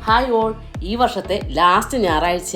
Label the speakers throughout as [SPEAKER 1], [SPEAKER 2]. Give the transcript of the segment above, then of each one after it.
[SPEAKER 1] Hi all, ഈ വർഷത്തെ last ഞായറാഴ്ച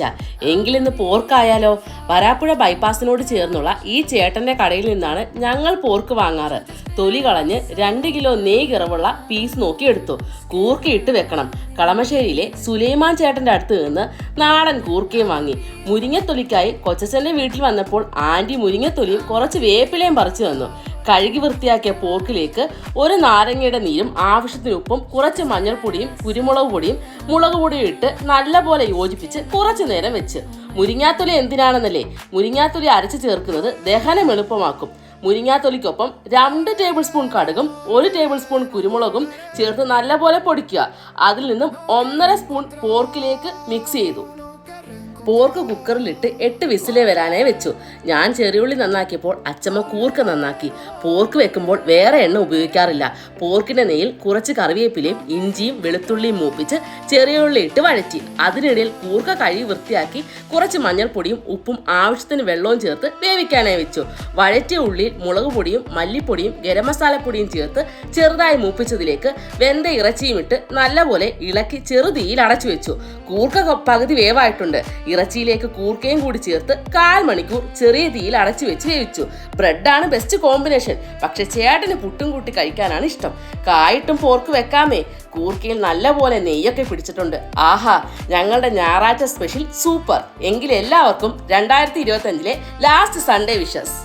[SPEAKER 1] എങ്കിലിന്ന് പോർക്കായാലോ? വരാപ്പുഴ ബൈപ്പാസിനോട് ചേർന്നുള്ള ഈ ചേട്ടൻ്റെ കടയിൽ നിന്നാണ് ഞങ്ങൾ പോർക്ക് വാങ്ങാറ്. തൊലി കളഞ്ഞ് 2 കിലോ നെയ്കിറവുള്ള പീസ് നോക്കി എടുത്തു. കൂർക്കയിട്ട് വെക്കണം. കളമശ്ശേരിയിലെ സുലൈമാൻ ചേട്ടൻ്റെ അടുത്ത് നിന്ന് നാടൻ കൂർക്കയും വാങ്ങി. മുരിങ്ങത്തൊലിക്കായി കൊച്ചച്ഛൻ്റെ വീട്ടിൽ വന്നപ്പോൾ ആൻറ്റി മുരിങ്ങത്തൊലിയും കുറച്ച് വേപ്പിലയും പറിച്ചു തന്നു. കഴുകി വൃത്തിയാക്കിയ പോർക്കിലേക്ക് 1 നാരങ്ങയുടെ നീരും ആവശ്യത്തിന് ഉപ്പും കുറച്ച് മഞ്ഞൾപ്പൊടിയും കുരുമുളക് പൊടിയും മുളക് പൊടിയും ഇട്ട് നല്ലപോലെ യോജിപ്പിച്ച് കുറച്ചു നേരം വെച്ച്. മുരിങ്ങാത്തൊലി എന്തിനാണെന്നല്ലേ? മുരിങ്ങാത്തൊലി അരച്ച് ചേർക്കുന്നത് ദഹനം എളുപ്പമാക്കും. മുരിങ്ങാത്തൊലിക്കൊപ്പം 2 ടേബിൾ സ്പൂൺ കടുകും 1 ടേബിൾ സ്പൂൺ കുരുമുളകും ചേർത്ത് നല്ലപോലെ പൊടിക്കുക. അതിൽ നിന്നും 1.5 സ്പൂൺ പോർക്കിലേക്ക് മിക്സ് ചെയ്തു. പോർക്ക് കുക്കറിലിട്ട് 8 വിസിലേ വരാനായി വെച്ചു. ഞാൻ ചെറിയുള്ളി നന്നാക്കിയപ്പോൾ അച്ചമ്മ കൂർക്ക നന്നാക്കി. പോർക്ക് വെക്കുമ്പോൾ വേറെ എണ്ണ ഉപയോഗിക്കാറില്ല. പോർക്കിൻ്റെ നെയ്യിൽ കുറച്ച് കറിവേപ്പിലയും ഇഞ്ചിയും വെളുത്തുള്ളിയും മൂപ്പിച്ച് ചെറിയുള്ളി ഇട്ട് വഴറ്റി. അതിനിടയിൽ കൂർക്ക കഴുകി വൃത്തിയാക്കി കുറച്ച് മഞ്ഞൾപ്പൊടിയും ഉപ്പും ആവശ്യത്തിന് വെള്ളവും ചേർത്ത് വേവിക്കാനായി വെച്ചു. വഴറ്റിയ ഉള്ളിയിൽ മുളക് പൊടിയും മല്ലിപ്പൊടിയും ഗരം മസാലപ്പൊടിയും ചേർത്ത് ചെറുതായി മൂപ്പിച്ചതിലേക്ക് വെന്ത ഇറച്ചിയും ഇട്ട് നല്ലപോലെ ഇളക്കി ചെറുതീയിൽ അടച്ചു വെച്ചു. കൂർക്ക പകുതി വേവായിട്ടുണ്ട്. ഇറച്ചിയിലേക്ക് കൂർക്കയും കൂടി ചേർത്ത് 1/4 മണിക്കൂർ ചെറിയ തീയിൽ അടച്ചു വെച്ച് വേവിച്ചു. ബ്രെഡാണ് ബെസ്റ്റ് കോമ്പിനേഷൻ. പക്ഷെ ചേട്ടന് പുട്ടും കൂട്ടി കഴിക്കാനാണ് ഇഷ്ടം. കായിട്ടും പോർക്ക് വെക്കാമേ. കൂർക്കയിൽ നല്ലപോലെ നെയ്യൊക്കെ പിടിച്ചിട്ടുണ്ട്. ആഹാ, ഞങ്ങളുടെ ഞായറാഴ്ച സ്പെഷ്യൽ സൂപ്പർ. എങ്കിൽ എല്ലാവർക്കും 2025 ലാസ്റ്റ് സൺഡേ വിഷസ്.